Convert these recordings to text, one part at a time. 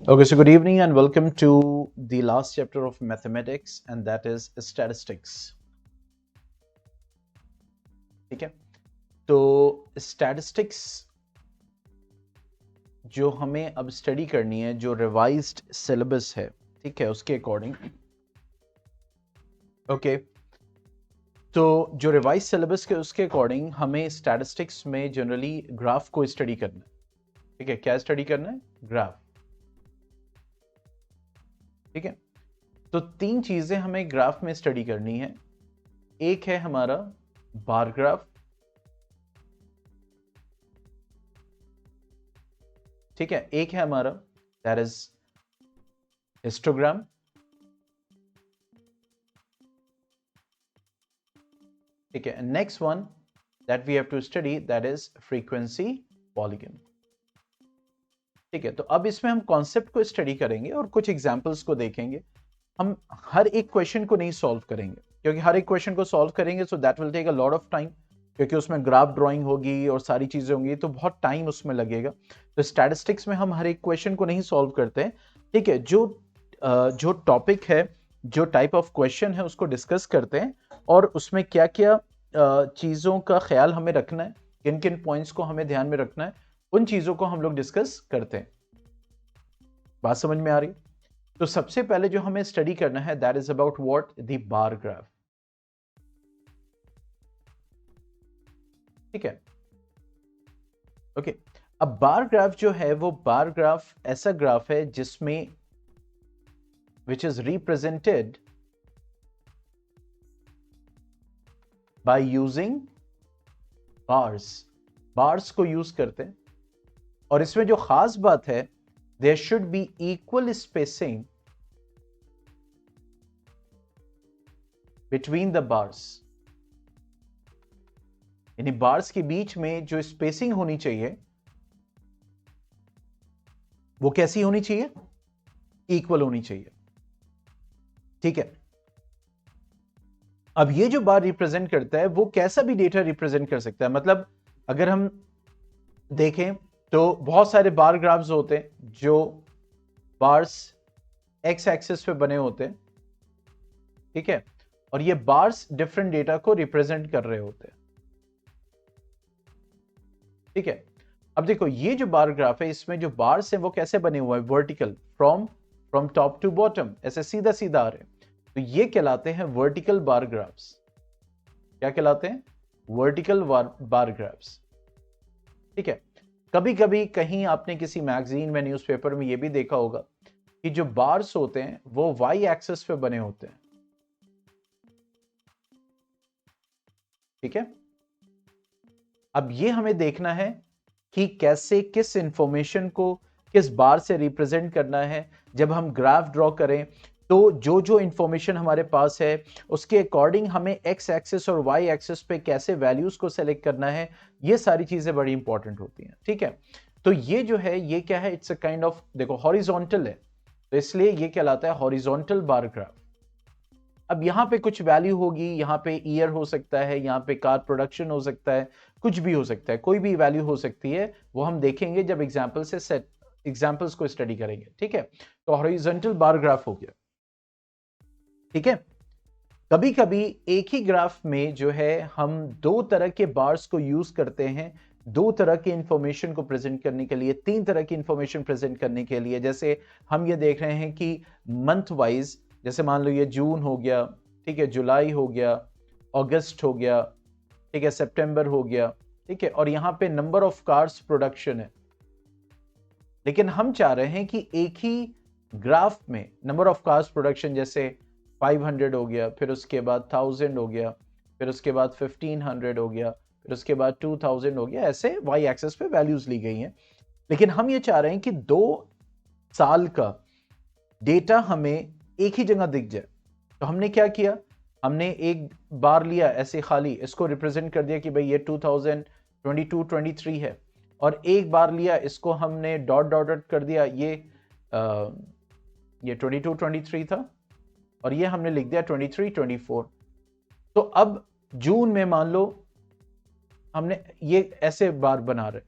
Okay, so good evening and welcome to the last chapter of mathematics, and that is statistics. ठीक है, तो statistics जो हमें अब स्टडी करनी है, जो रिवाइज्ड सिलेबस है, ठीक है, उसके अकॉर्डिंग ओके तो जो रिवाइज सिलेबस के उसके अकॉर्डिंग हमें स्टैटिस्टिक्स में जनरली ग्राफ को स्टडी करना है. ठीक है, क्या स्टडी करना है? ग्राफ. ठीक है, तो तीन चीजें हमें ग्राफ में स्टडी करनी है. एक है हमारा बार ग्राफ, ठीक है, एक है हमारा दैट इज हिस्टोग्राम, ठीक है, next one that we have to study that is frequency polygon. ठीक है, तो अब इसमें हम कॉन्सेप्ट को स्टडी करेंगे और कुछ एग्जांपल्स को देखेंगे. हम हर एक क्वेश्चन को नहीं सॉल्व करेंगे, क्योंकि हर एक क्वेश्चन को सॉल्व करेंगे so that will take a lot of time, क्योंकि उसमें ग्राफ ड्राइंग होगी और सारी चीजें होंगी, तो बहुत टाइम उसमें लगेगा. तो स्टैटिस्टिक्स में हम हर एक क्वेश्चन को नहीं सॉल्व करते हैं. ठीक है, जो टॉपिक है, जो टाइप ऑफ क्वेश्चन है, उसको डिस्कस करते हैं और उसमें क्या क्या चीजों का ख्याल हमें रखना है, किन किन पॉइंट्स को हमें ध्यान में रखना है, उन चीजों को हम लोग डिस्कस करते हैं. बात समझ में आ रही? तो सबसे पहले जो हमें स्टडी करना है that is about what the bar graph. ठीक है, ओके. अब बार ग्राफ जो है वो बार ग्राफ ऐसा ग्राफ है जिसमें which is represented by using bars. Bars को यूज करते हैं और इसमें जो खास बात है, there should be equal spacing between the bars. यानी बार्स के बीच में जो स्पेसिंग होनी चाहिए वो कैसी होनी चाहिए? इक्वल होनी चाहिए. ठीक है, अब ये जो बार रिप्रेजेंट करता है वो कैसा भी डेटा रिप्रेजेंट कर सकता है. मतलब अगर हम देखें तो बहुत सारे बार ग्राफ्स होते हैं जो बार्स एक्स एक्सिस पे बने होते हैं. ठीक है, और ये बार्स डिफरेंट डेटा को रिप्रेजेंट कर रहे होते हैं. ठीक है, अब देखो ये जो बार ग्राफ है इसमें जो बार्स हैं वो कैसे बने हुए हैं? Vertical, from top to bottom, ऐसे सीधा सीधा आ रहे हैं. तो ये कहलाते हैं वर्टिकल बार ग्राफ्स. क्या कहलाते हैं? Vertical bar graphs. ठीक है, कभी कभी कहीं आपने किसी मैगजीन में, न्यूज़पेपर में ये भी देखा होगा कि जो बार्स होते हैं वो वाई एक्सिस पे बने होते हैं. ठीक है, अब ये हमें देखना है कि कैसे किस इंफॉर्मेशन को किस बार से रिप्रेजेंट करना है. जब हम ग्राफ ड्रॉ करें तो जो जो इंफॉर्मेशन हमारे पास है उसके अकॉर्डिंग हमें एक्स एक्सिस और वाई एक्सिस पे कैसे वैल्यूज को सेलेक्ट करना है, ये सारी चीजें बड़ी इंपॉर्टेंट होती हैं. ठीक है, तो ये जो है ये क्या है? इट्स अ काइंड ऑफ, देखो हॉरिजॉन्टल है तो इसलिए ये कहलाता है हॉरिजॉन्टल बार ग्राफ. अब यहाँ पे कुछ वैल्यू होगी, यहाँ पे ईयर हो सकता है, यहाँ पे कार प्रोडक्शन हो सकता है, कुछ भी हो सकता है, कोई भी वैल्यू हो सकती है. वो हम देखेंगे जब एग्जाम्पल्स को स्टडी करेंगे. ठीक है, तो हॉरिजॉन्टल बार ग्राफ हो गया. ठीक है, कभी कभी एक ही ग्राफ में जो है हम दो तरह के बार्स को यूज करते हैं, दो तरह की इंफॉर्मेशन को प्रेजेंट करने के लिए, तीन तरह की इंफॉर्मेशन प्रेजेंट करने के लिए. जैसे हम ये देख रहे हैं कि मंथ वाइज, जैसे मान लो ये जून हो गया, ठीक है, जुलाई हो गया, अगस्त हो गया, ठीक है, सितंबर हो गया. ठीक है, और यहाँ पे नंबर ऑफ कार्स प्रोडक्शन है. लेकिन हम चाह रहे हैं कि एक ही ग्राफ में नंबर ऑफ कार्स प्रोडक्शन, जैसे 500 हो गया, फिर उसके बाद 1000 हो गया, फिर उसके बाद 1500 हो गया, फिर उसके बाद 2000 हो गया, ऐसे वाई एक्सेस पे वैल्यूज ली गई हैं. लेकिन हम ये चाह रहे हैं कि 2 साल का डेटा हमें एक ही जगह दिख जाए. तो हमने क्या किया? हमने एक बार लिया ऐसे खाली, इसको रिप्रेजेंट कर दिया कि भाई ये 2022-23 है, और एक बार लिया इसको हमने डॉट डॉट डॉट कर दिया, ये 22-23 था, और ये हमने लिख दिया 23-24. तो अब जून में मान लो हमने ये ऐसे बार बना रहे,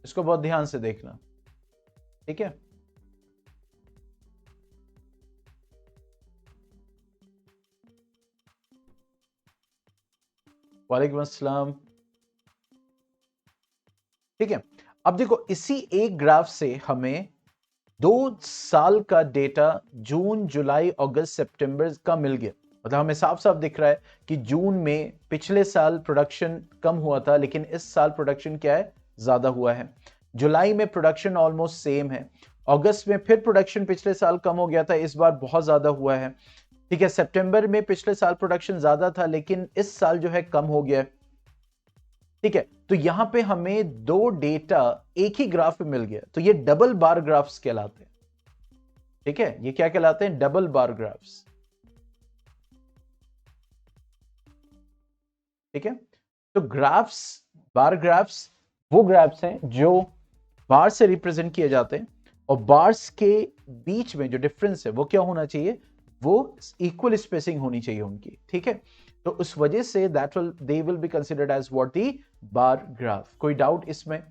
इसको बहुत ध्यान से देखना, ठीक है। वालेकुम अस्सलाम। ठीक है, अब देखो इसी एक ग्राफ से हमें 2 साल का डेटा जून जुलाई अगस्त सितंबर का मिल गया। मतलब हमें साफ साफ दिख रहा है कि जून में पिछले साल प्रोडक्शन कम हुआ था, लेकिन इस साल प्रोडक्शन क्या है, ज्यादा हुआ है। जुलाई में प्रोडक्शन ऑलमोस्ट सेम है। अगस्त में फिर प्रोडक्शन पिछले साल कम हो गया था, इस बार बहुत ज्यादा हुआ है। ठीक है, सितंबर में पिछले साल प्रोडक्शन ज्यादा था, लेकिन इस साल जो है कम हो गया। ठीक है, तो यहां पे हमें दो डेटा एक ही ग्राफ में मिल गया, तो ये डबल बार ग्राफ्स कहलाते हैं। ठीक है, ये क्या कहलाते हैं, डबल बार ग्राफ्स। ठीक है, तो ग्राफ्स, बार ग्राफ्स वो ग्राफ्स हैं जो बार से रिप्रेजेंट किए जाते हैं, और बार्स के बीच में जो डिफरेंस है वो क्या होना चाहिए, वो इक्वल स्पेसिंग होनी चाहिए उनकी। ठीक है, तो उस वजह से that will they will be considered as what the bar graph. कोई डाउट इसमें?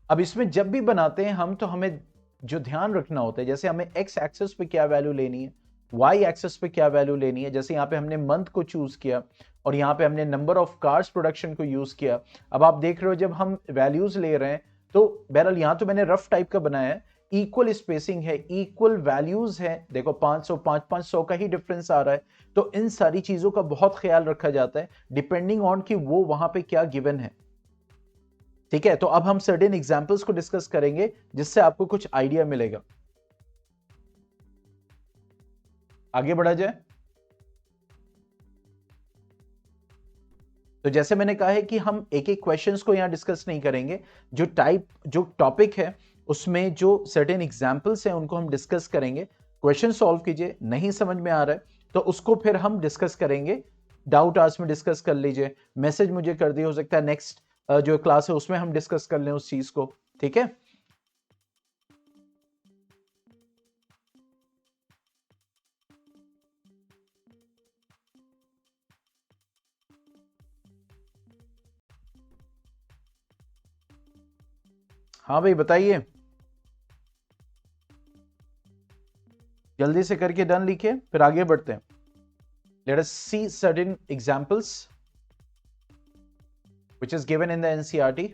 अब इसमें जब भी बनाते हैं हम, तो हमें जो ध्यान रखना होता है, जैसे हमें एक्स एक्सेस पे क्या वैल्यू लेनी है, वाई एक्सेस पे क्या वैल्यू लेनी है। जैसे यहाँ पे हमने मंथ को चूज किया, और यहाँ पे हमने नंबर ऑफ कार्स प्रोडक्शन को यूज किया। अब आप देख रहे हो जब हम वैल्यूज ले रहे हैं, तो बहरहाल यहाँ तो मैंने रफ टाइप का बनाया है, इक्वल स्पेसिंग है, इक्वल वैल्यूज है। देखो 500 500 का ही डिफरेंस आ रहा है। तो इन सारी चीजों का बहुत ख्याल रखा जाता है, डिपेंडिंग ऑन कि वो वहां पे क्या गिवन है। ठीक है, तो अब हम सर्टेन एग्जांपल्स को डिस्कस करेंगे, जिससे आपको कुछ आइडिया मिलेगा। आगे बढ़ा जाए। तो जैसे मैंने कहा है कि हम एक एक क्वेश्चंस को यहां डिस्कस नहीं करेंगे, जो टॉपिक है उसमें जो सर्टेन एग्जांपल्स हैं उनको हम डिस्कस करेंगे। क्वेश्चन सॉल्व कीजिए, नहीं समझ में आ रहा है तो उसको फिर हम डिस्कस करेंगे, डाउट आवर्स में डिस्कस कर लीजिए, मैसेज मुझे कर दिए, हो सकता है नेक्स्ट जो क्लास है उसमें हम डिस्कस कर लें उस चीज को। ठीक है, हाँ भाई बताइए, जल्दी से करके डन लिखिए, फिर आगे बढ़ते हैं। Let us see certain examples which is given in the NCERT.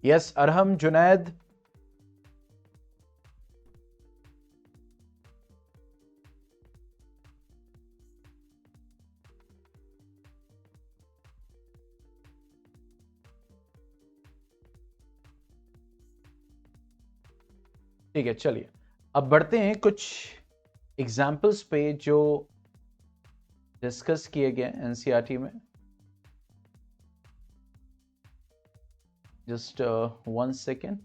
Yes, Arham, Junaid. ठीक है, चलिए अब बढ़ते हैं कुछ एग्जाम्पल्स पे जो डिस्कस किए गए एनसीईआरटी में। Just 1 second.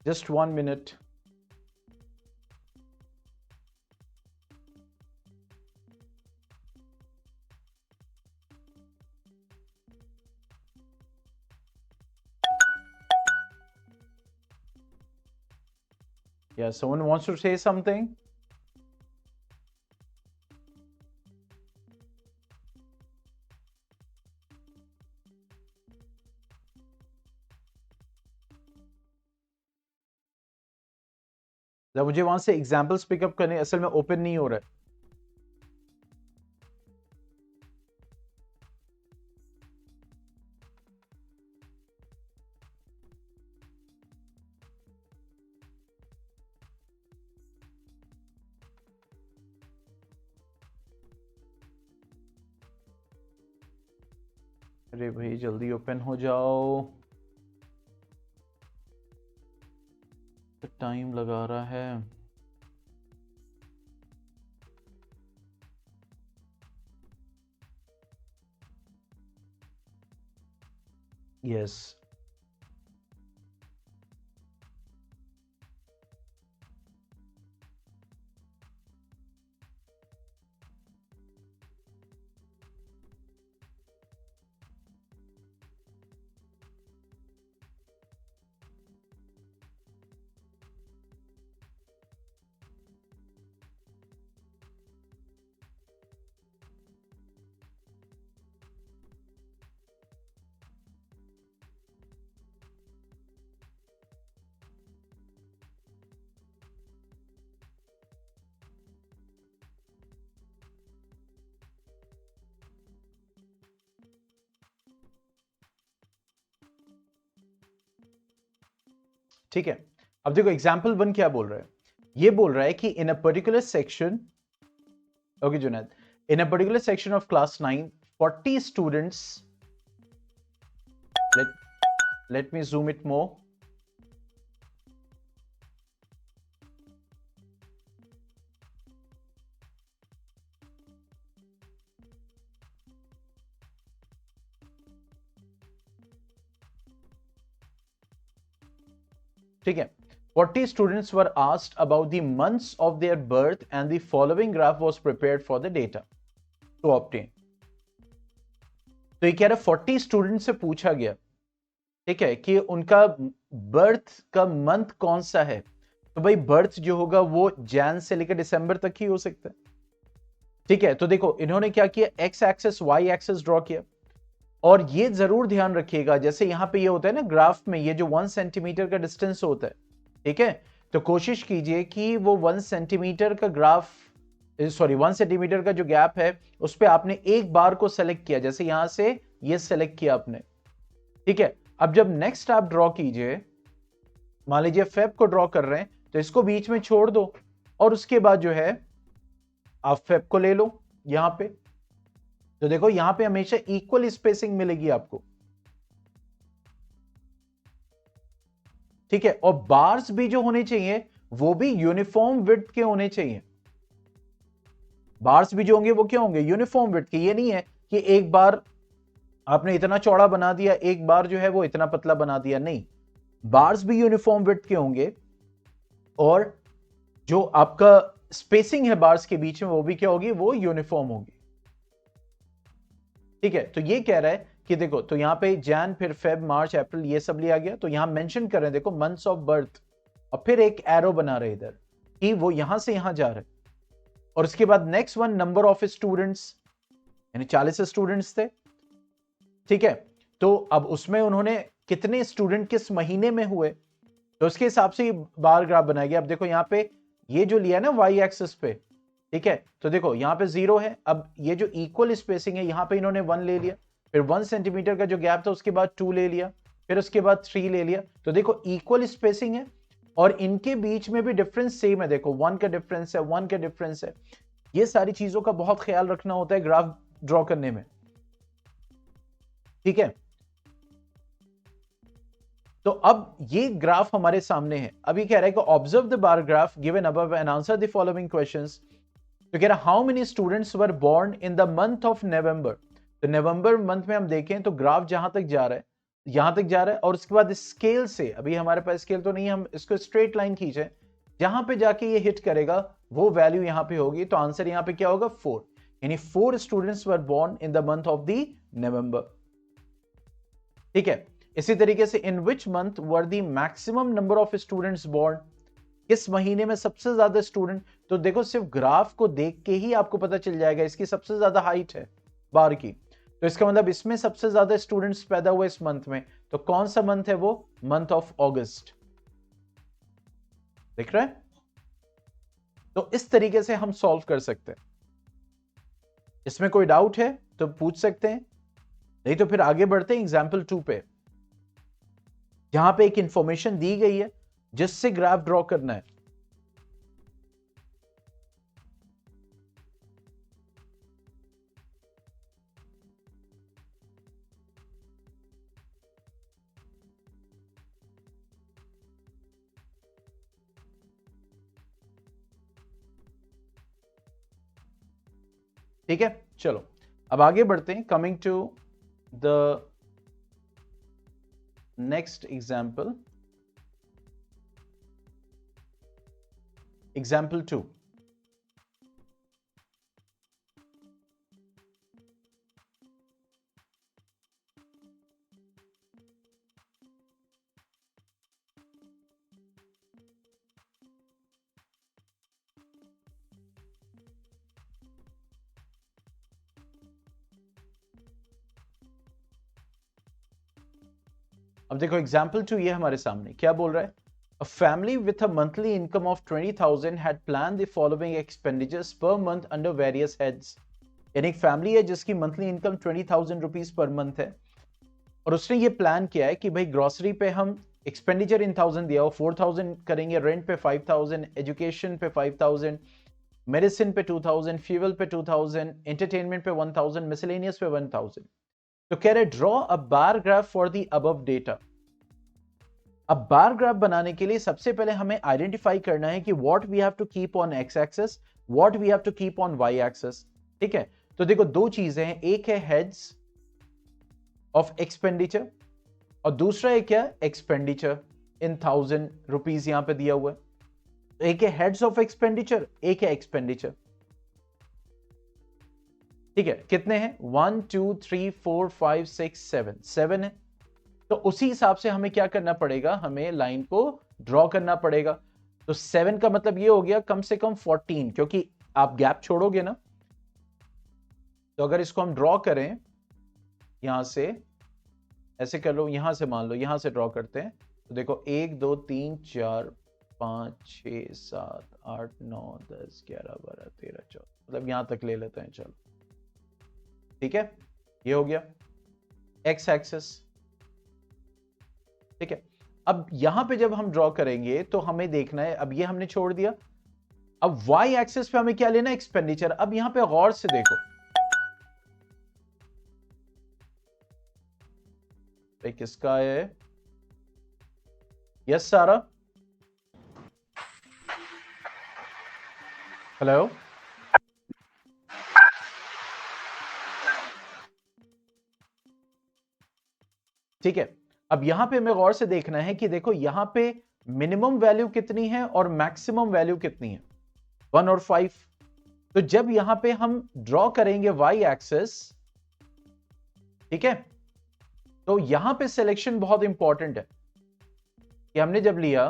Just 1 minute. Yeah, someone wants to say something? जब मुझे वहां से एग्जांपल्स पिकअप करने असल में ओपन नहीं हो रहा है। अरे भाई जल्दी ओपन हो जाओ, तो टाइम लगा रहा है। यस ठीक है। अब देखो एग्जाम्पल 1 क्या बोल रहा है, ये बोल रहा है कि in a particular section, okay Junaid, in a particular section of class 9 40 students, let me zoom it more. ठीक है, 40 students were asked about the months of their birth and the following graph was prepared for the data to obtain. तो ये कह रहा है 40 student से पूछा गया, ठीक है, कि उनका बर्थ का मंथ कौन सा है। तो भाई बर्थ जो होगा वो जैन से लेकर दिसंबर तक ही हो सकता है। ठीक है, तो देखो इन्होंने क्या किया, X axis Y axis draw किया, और ये जरूर ध्यान रखिएगा जैसे यहां पे ये होता है ना ग्राफ में, ये जो 1 सेंटीमीटर का डिस्टेंस होता है, ठीक है, तो कोशिश कीजिए कि वो 1 सेंटीमीटर का ग्राफ, सॉरी 1 सेंटीमीटर का जो गैप है उस पर आपने एक बार को सेलेक्ट किया, जैसे यहां से ये सेलेक्ट किया आपने। ठीक है, अब जब नेक्स्ट आप ड्रॉ कीजिए, मान लीजिए फेब को ड्रॉ कर रहे हैं, तो इसको बीच में छोड़ दो और उसके बाद जो है आप फेब को ले लो यहां पे, तो देखो यहां पे हमेशा इक्वल स्पेसिंग मिलेगी आपको। ठीक है, और बार्स भी जो होने चाहिए वो भी यूनिफॉर्म विड्थ के होने चाहिए। बार्स भी जो होंगे वो क्या होंगे, यूनिफॉर्म विड्थ के। ये नहीं है कि एक बार आपने इतना चौड़ा बना दिया, एक बार जो है वो इतना पतला बना दिया, नहीं, बार्स भी यूनिफॉर्म विड्थ के होंगे, और जो आपका स्पेसिंग है बार्स के बीच में वो भी क्या होगी, वो यूनिफॉर्म होगी। ठीक है, तो ये कह रहा है कि देखो, तो यहां पे जैन, फिर फेब, मार्च, अप्रैल, ये सब लिया गया, तो यहां मेंशन कर रहे हैं देखो मंथ्स ऑफ बर्थ, और फिर एक एरो बना रहे इधर कि वो यहां से यहां जा रहे हैं, और उसके बाद next one number of students, यानी 40 स्टूडेंट्स थे। ठीक है, तो अब उसमें उन्होंने कितने स्टूडेंट किस महीने में हुए, तो उसके हिसाब से बार ग्राफ बनाया गया। अब देखो यहाँ पे ये जो लिया ना वाई एक्सिस पे, ठीक है, तो देखो यहाँ पे 0 है, अब ये जो इक्वल स्पेसिंग है यहाँ पे इन्होंने 1 ले लिया, फिर 1 सेंटीमीटर का जो गैप था उसके बाद 2 ले लिया, फिर उसके बाद 3 ले लिया, तो देखो इक्वल स्पेसिंग है, और इनके बीच में भी डिफरेंस सेम है, देखो 1 का डिफरेंस है, 1 का डिफरेंस है। ये सारी चीजों का बहुत ख्याल रखना होता है ग्राफ ड्रॉ करने में। ठीक है, तो अब ये ग्राफ हमारे सामने है। अब ये कह रहा है कि observe the bar graph given above and answer the following questions. तो कह रहा है how many students were born in the month of November. तो नवंबर मंथ में हम देखें तो ग्राफ जहां तक जा रहा है, यहां तक जा रहा है, और उसके बाद स्केल से, अभी हमारे पास स्केल तो नहीं है, हम इसको स्ट्रेट लाइन खींचे, जहां पे जाके ये हिट करेगा वो वैल्यू यहां पे होगी, तो आंसर यहां पे क्या होगा, 4, यानी 4 students were born in the month of the November. ठीक है, इसी तरीके से in which month were the maximum number of students born, किस महीने में सबसे ज्यादा स्टूडेंट, तो देखो सिर्फ ग्राफ को देख के ही आपको पता चल जाएगा इसकी सबसे ज्यादा हाइट है बार की, तो इसका मतलब इसमें सबसे ज्यादा स्टूडेंट्स पैदा हुए इस मंथ में, तो कौन सा मंथ है वो, मंथ ऑफ अगस्त। देख रहे हैं? तो इस तरीके से हम सॉल्व कर सकते हैं। इसमें कोई डाउट है तो पूछ सकते हैं, नहीं तो फिर आगे बढ़ते हैं एग्जाम्पल 2 पे, जहां पे एक इंफॉर्मेशन दी गई है जिससे ग्राफ ड्रॉ करना है। ठीक है, चलो अब आगे बढ़ते हैं। Coming to the next example, example 2। अब देखो एग्जाम्पल 2 ये हमारे सामने क्या बोल रहा है, A family with a monthly income of 20,000 had planned the following expenditures per month under various heads। यानी एक फैमिली है जिसकी monthly income 20,000 rupees per month है, और उसने ये प्लान किया है कि भाई ग्रोसरी पे हम एक्सपेंडिचर इन 1000 दिया हो, 4000 करेंगे, रेंट पे 5000, एजुकेशन पे 5000, मेडिसिन पे 2000, फ्यूल पे 2000, एंटरटेनमेंट पे 1000, मिसलेनियस पे 1000। तो कह रहे draw a bar graph for the above data. अब बार ग्राफ बनाने के लिए सबसे पहले हमें आइडेंटिफाई करना है कि what we have to keep on X axis, what we have to keep on Y axis. ठीक है, तो देखो दो चीजें हैं, एक है हेड्स ऑफ एक्सपेंडिचर और दूसरा है क्या, एक्सपेंडिचर इन 1000 रुपीज यहां पे दिया हुआ है। एक है हेड्स ऑफ एक्सपेंडिचर, एक है एक्सपेंडिचर। ठीक है, कितने हैं, 1 2 3 4 5 6 7, 7 है। तो उसी हिसाब से हमें क्या करना पड़ेगा, हमें लाइन को ड्रॉ करना पड़ेगा। तो 7 का मतलब ये हो गया कम से कम 14, क्योंकि आप गैप छोड़ोगे ना। तो अगर इसको हम ड्रॉ करें यहां से, ऐसे कर लो, यहां से मान लो, यहां से ड्रॉ करते हैं, तो देखो 1 2 3 4 5 6 7 8 9 10 11 12 13 14, मतलब यहां तक ले लेते हैं, चलो ठीक है, ये हो गया एक्स एक्सिस। ठीक है, अब यहां पे जब हम ड्रॉ करेंगे तो हमें देखना है, अब ये हमने छोड़ दिया, अब वाई एक्सिस पे हमें क्या लेना है, एक्सपेंडिचर। अब यहां पे गौर से देखो, किसका है, यस सारा, हेलो, ठीक है। अब यहां पे हमें गौर से देखना है कि देखो यहां पे मिनिमम वैल्यू कितनी है और मैक्सिमम वैल्यू कितनी है, 1 और 5। तो जब यहां पे हम ड्रॉ करेंगे वाई एक्सिस, ठीक है, तो यहां पे सिलेक्शन बहुत इंपॉर्टेंट है कि हमने जब लिया,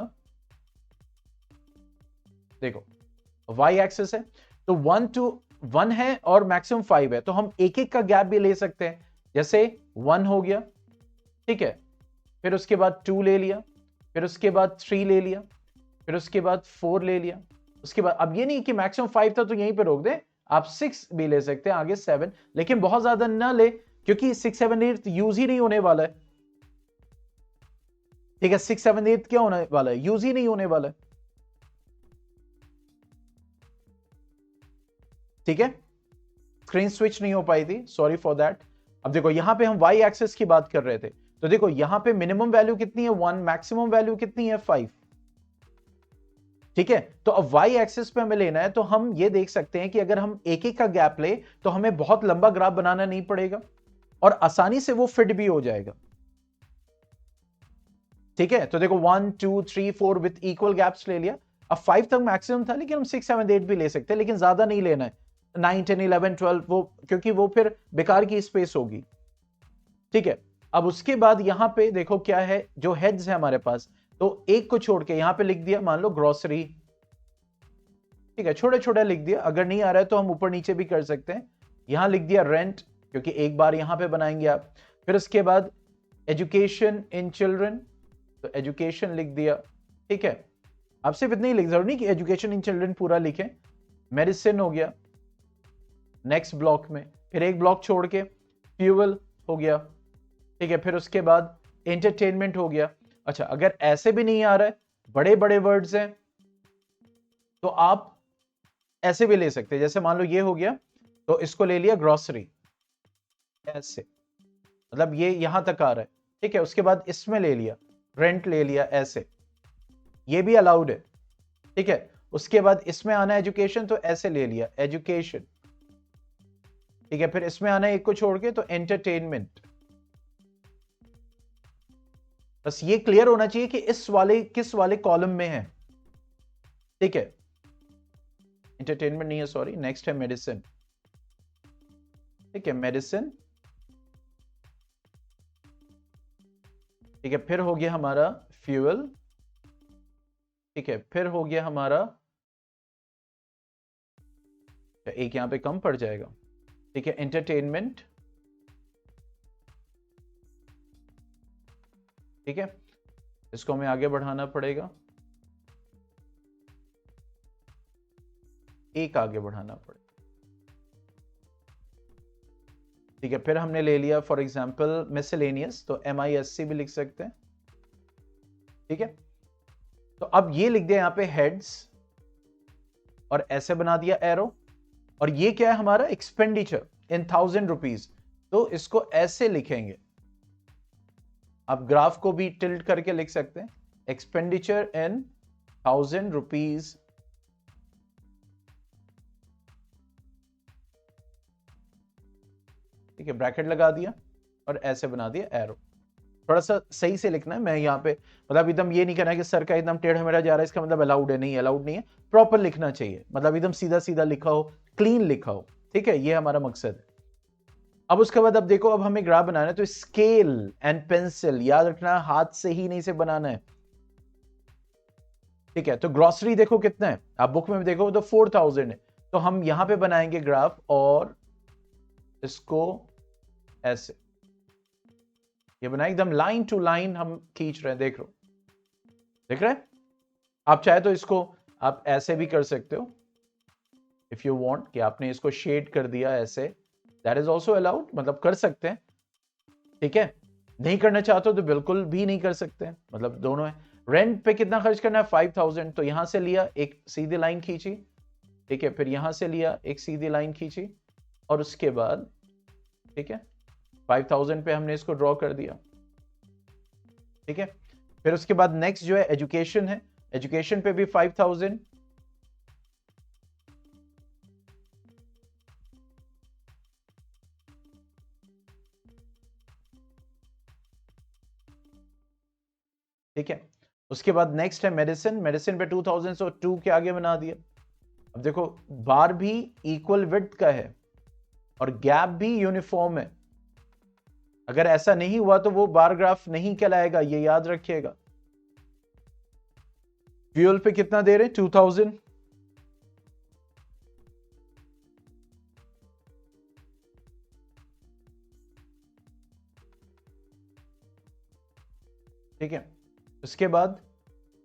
देखो वाई एक्सिस है तो 1 to 1 है और मैक्सिमम 5 है, तो हम एक एक का गैप भी ले सकते हैं। जैसे 1 हो गया, ठीक है, फिर उसके बाद 2 ले लिया, फिर उसके बाद 3 ले लिया, फिर उसके बाद 4 ले लिया, उसके बाद, अब ये नहीं कि मैक्सिमम 5 था तो यहीं पे रोक दे, आप 6 भी ले सकते हैं, आगे 7, लेकिन बहुत ज्यादा ना ले, क्योंकि 6 7 8 यूज ही नहीं होने वाला है। ठीक है, 6 7 8 क्या होने वाला है, यूज ही नहीं होने वाला है। ठीक है, स्क्रीन स्विच नहीं हो पाई थी, सॉरी फॉर दैट। अब देखो यहां पे हम वाई एक्सिस की बात कर रहे थे, तो देखो यहां पे मिनिमम वैल्यू कितनी है, 1, मैक्सिमम वैल्यू कितनी है, 5। ठीक है, तो अब वाई एक्सिस पे हमें लेना है, तो हम ये देख सकते हैं कि अगर हम एक एक का गैप ले तो हमें बहुत लंबा ग्राफ बनाना नहीं पड़ेगा और आसानी से वो फिट भी हो जाएगा। ठीक है, तो देखो 1 2 3 4 विथ इक्वल गैप्स ले लिया। अब 5 तक मैक्सिमम था, लेकिन हम 6 7 8 भी ले सकते हैं, लेकिन ज्यादा नहीं लेना है, 9 10 11 12, वो क्योंकि वो फिर बेकार की स्पेस होगी। ठीक है, अब उसके बाद यहां पे देखो क्या है, जो हेड्स है हमारे पास, तो एक को छोड़ के यहां पे लिख दिया, मान लो ग्रोसरी ठीक है, छोटा छोटा लिख दिया। अगर नहीं आ रहा है तो हम ऊपर नीचे भी कर सकते हैं। यहां लिख दिया रेंट, क्योंकि एक बार यहां पे बनाएंगे आप। फिर उसके बाद एजुकेशन इन चिल्ड्रन, तो एजुकेशन लिख दिया। ठीक है, आप सिर्फ इतना ही लिख, जरूरी नहीं कि एजुकेशन इन चिल्ड्रन पूरा लिखें। मेडिसिन हो गया नेक्स्ट ब्लॉक में, फिर एक ब्लॉक छोड़ के फ्यूल हो गया। ठीक है, फिर उसके बाद एंटरटेनमेंट हो गया। अच्छा, अगर ऐसे भी नहीं आ रहा है, बड़े बड़े वर्ड्स हैं, तो आप ऐसे भी ले सकते हैं। जैसे मान लो ये हो गया, तो इसको ले लिया ग्रोसरी, ऐसे, मतलब ये यहां तक आ रहा है। ठीक है, उसके बाद इसमें ले लिया रेंट, ले लिया ऐसे, ये भी अलाउड है। ठीक है, उसके बाद इसमें आना एजुकेशन, तो ऐसे ले लिया एजुकेशन। ठीक है, फिर इसमें आना एक को छोड़ के, तो एंटरटेनमेंट। बस ये क्लियर होना चाहिए कि इस वाले किस वाले कॉलम में है। ठीक है, एंटरटेनमेंट नहीं है, सॉरी, नेक्स्ट है मेडिसिन। ठीक है, मेडिसिन। ठीक है, फिर हो गया हमारा फ्यूल। ठीक है, फिर हो गया हमारा, एक यहां पे कम पड़ जाएगा। ठीक है, एंटरटेनमेंट। ठीक है, इसको हमें आगे बढ़ाना पड़ेगा, एक आगे बढ़ाना पड़ेगा। ठीक है, फिर हमने ले लिया फॉर एग्जांपल मिसलेनियस, तो MISC भी लिख सकते हैं। ठीक है, तो अब ये लिख दिया यहां पे हेड्स, और ऐसे बना दिया एरो। और ये क्या है हमारा एक्सपेंडिचर इन 1000 रुपीज, तो इसको ऐसे लिखेंगे। आप ग्राफ को भी टिल्ट करके लिख सकते हैं, एक्सपेंडिचर इन 1000 रुपीज। ठीक है, ब्रैकेट लगा दिया और ऐसे बना दिया एरो। थोड़ा सा सही से लिखना है, मैं यहाँ पे मतलब एकदम ये नहीं करना है कि सर का एकदम टेढ़ा मेढ़ा जा रहा है, इसका मतलब अलाउड है, नहीं अलाउड नहीं है, प्रॉपर लिखना चाहिए, मतलब एकदम सीधा सीधा लिखा हो, क्लीन लिखा हो। ठीक है, ये हमारा मकसद है। अब उसके बाद अब देखो, अब हमें ग्राफ बनाना है, तो स्केल एंड पेंसिल याद रखना, हाथ से ही नहीं से बनाना है। ठीक है, तो ग्रोसरी देखो कितना है, आप बुक में देखो तो 4000 है, तो हम यहां पे बनाएंगे ग्राफ और इसको ऐसे, ये बना एकदम लाइन टू लाइन हम खींच रहे हैं, देख लो, देख रहे हैं। आप चाहे तो इसको आप ऐसे भी कर सकते हो, इफ यू वांट, कि आपने इसको शेड कर दिया ऐसे, दैट इज ऑल्सो अलाउड, मतलब कर सकते हैं। ठीक है, नहीं करना चाहते हो तो बिल्कुल भी नहीं कर सकते हैं, मतलब दोनों है। रेंट पे कितना खर्च करना है 5000, तो यहां से लिया एक सीधी लाइन खींची। ठीक है, फिर यहां से लिया एक सीधी लाइन खींची, और उसके बाद ठीक है 5000 पे हमने इसको ड्रॉ कर दिया। ठीक है, फिर उसके बाद नेक्स्ट जो है एजुकेशन है, एजुकेशन पे भी 5000। ठीक है, उसके बाद नेक्स्ट है मेडिसिन, मेडिसिन पे 2000, सो 2 के आगे बना दिया। अब देखो बार भी इक्वल विड्थ का है और गैप भी यूनिफॉर्म है, अगर ऐसा नहीं हुआ तो वो बार ग्राफ नहीं कहलाएगा, ये याद रखिएगा। फ्यूल पे कितना दे रहे हैं 2000। ठीक है, उसके बाद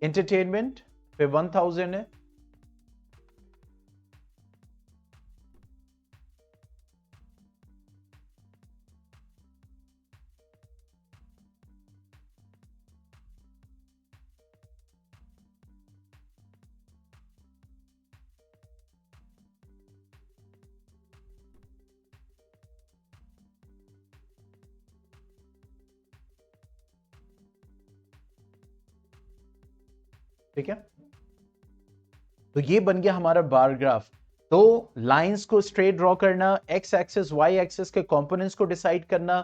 एंटरटेनमेंट पे 1000 है। ठीक है, तो ये बन गया हमारा बार ग्राफ। तो लाइंस को स्ट्रेट ड्रॉ करना, एक्स एक्सिस वाई एक्सिस के कंपोनेंट्स को डिसाइड करना,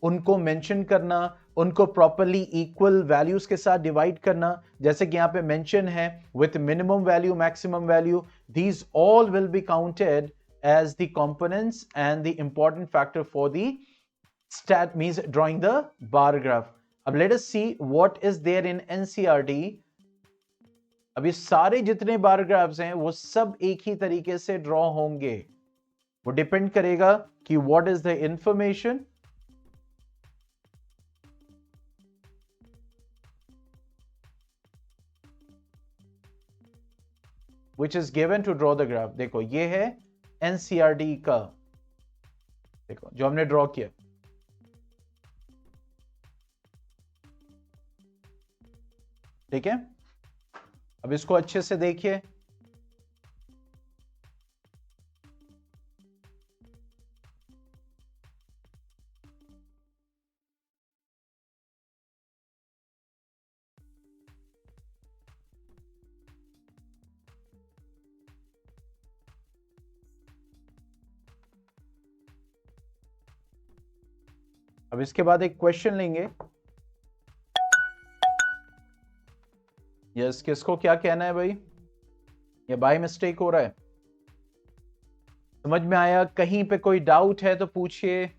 उनको मेंशन करना, उनको प्रॉपर्ली इक्वल वैल्यूज के साथ डिवाइड करना, जैसे कि यहां पे मेंशन है with minimum value maximum value, these all will be counted as the components and the important factor for the stat means drawing the bar graph. Now let us see what is there in NCERT अभी सारे जितने बार graphs हैं वो सब एक ही तरीके से draw होंगे। वो डिपेंड करेगा कि what is the information which is given to draw the graph। देखो ये है एनसीईआरटी का, देखो जो हमने ड्रॉ किया, ठीक है। अब इसको अच्छे से देखिए, अब इसके बाद एक क्वेश्चन लेंगे। यस, किसको क्या कहना है भाई? ये बाय मिस्टेक हो रहा है? समझ में आया? कहीं पे कोई डाउट है तो पूछिए।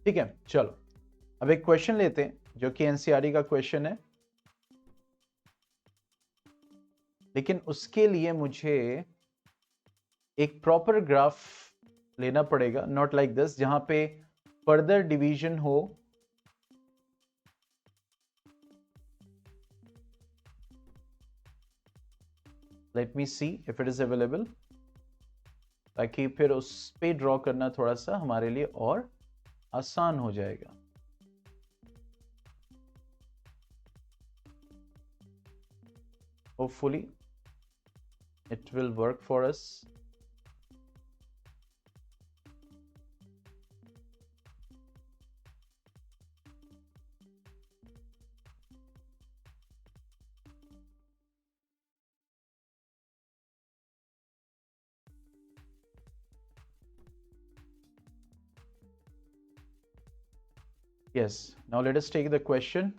ठीक है, चलो अब एक क्वेश्चन लेते हैं जो कि एनसीईआरटी का क्वेश्चन है, लेकिन उसके लिए मुझे एक प्रॉपर ग्राफ लेना पड़ेगा, नॉट लाइक दिस, जहां पे फर्दर डिवीजन हो। Let me see if it is available, ताकि फिर उस पे ड्रॉ करना थोड़ा सा हमारे लिए और आसान हो जाएगा। Hopefully it will work for us. Yes, now let us take the question.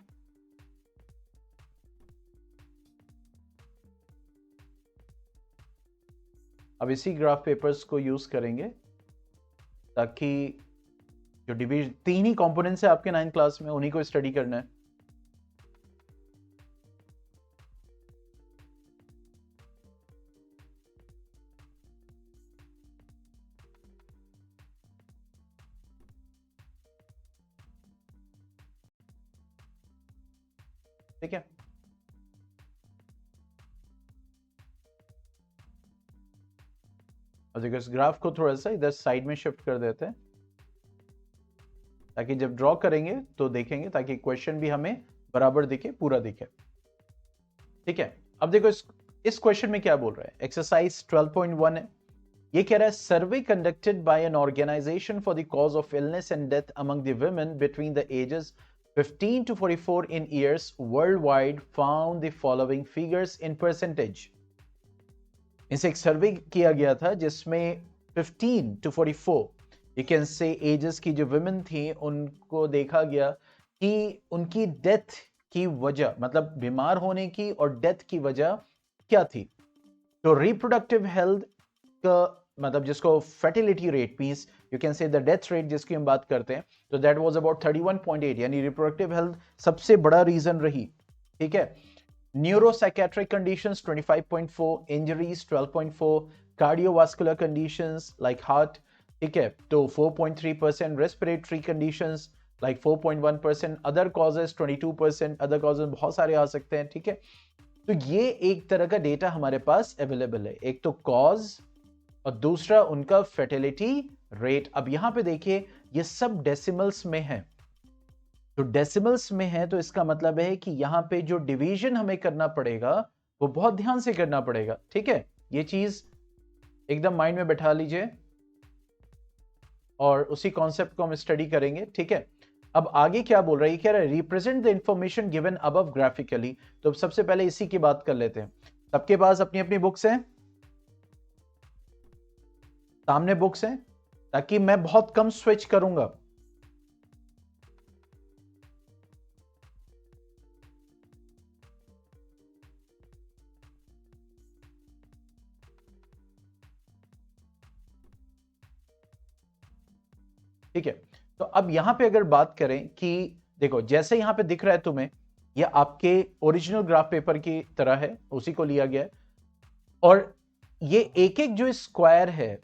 अब इसी ग्राफ पेपर्स को यूज करेंगे ताकि जो डिवीजन, तीन ही कंपोनेंट्स है आपके 9th क्लास में, उन्हीं को स्टडी करना है। ठीक है, अब देखो इस ग्राफ को थोड़ा सा इधर साइड में शिफ्ट कर देते हैं ताकि जब ड्रॉ करेंगे तो देखेंगे, ताकि क्वेश्चन भी हमें बराबर दिखे, पूरा दिखे। ठीक है, अब देखो इस क्वेश्चन में क्या बोल रहा है। एक्सरसाइज 12.1 है, ये कह रहा है survey conducted by an organization for the cause of illness and death among the women between the ages 15 to 44 in years worldwide found the following figures in percentage। इनसे एक सर्वे किया गया था जिसमें 15 to 44 you can say ages की जो women थी उनको देखा गया कि उनकी डेथ की वजह, मतलब बीमार होने की और डेथ की वजह क्या थी। तो रिप्रोडक्टिव हेल्थ का मतलब जिसको fertility rate means you can say the death rate जिसकी हम बात करते हैं, तो दैट वाज अबाउट 31.8, यानी रिप्रोडक्टिव हेल्थ सबसे बड़ा रीजन रही। ठीक है, neuropsychiatric conditions 25.4, injuries 12.4, cardiovascular conditions like heart, ठीक है, तो 4.3%, respiratory conditions like 4.1%, other causes 22%, other causes बहुत सारे आ सकते हैं। ठीक है, तो ये एक तरह का डेटा हमारे पास अवेलेबल है, एक तो कॉज और दूसरा उनका फर्टिलिटी रेट। अब यहां पे देखिए ये सब डेसिमल्स में है, तो डेसिमल्स में है तो इसका मतलब है कि यहां पे जो डिवीजन हमें करना पड़ेगा वो बहुत ध्यान से करना पड़ेगा। ठीक है, ये चीज एकदम माइंड में बैठा लीजिए और उसी कॉन्सेप्ट को हम स्टडी करेंगे। ठीक है, अब आगे क्या बोल रहा है, कह रहा है represent the information given above graphically. तो सबसे पहले इसी की बात कर लेते हैं। सबके पास अपनी अपनी बुक्स हैं, सामने बुक्स हैं, ताकि मैं बहुत कम स्विच करूंगा। ठीक है, तो अब यहां पे अगर बात करें कि देखो जैसे यहां पे दिख रहा है तुम्हें, ये आपके ओरिजिनल ग्राफ पेपर की तरह है, उसी को लिया गया है। और ये एक एक जो स्क्वायर है,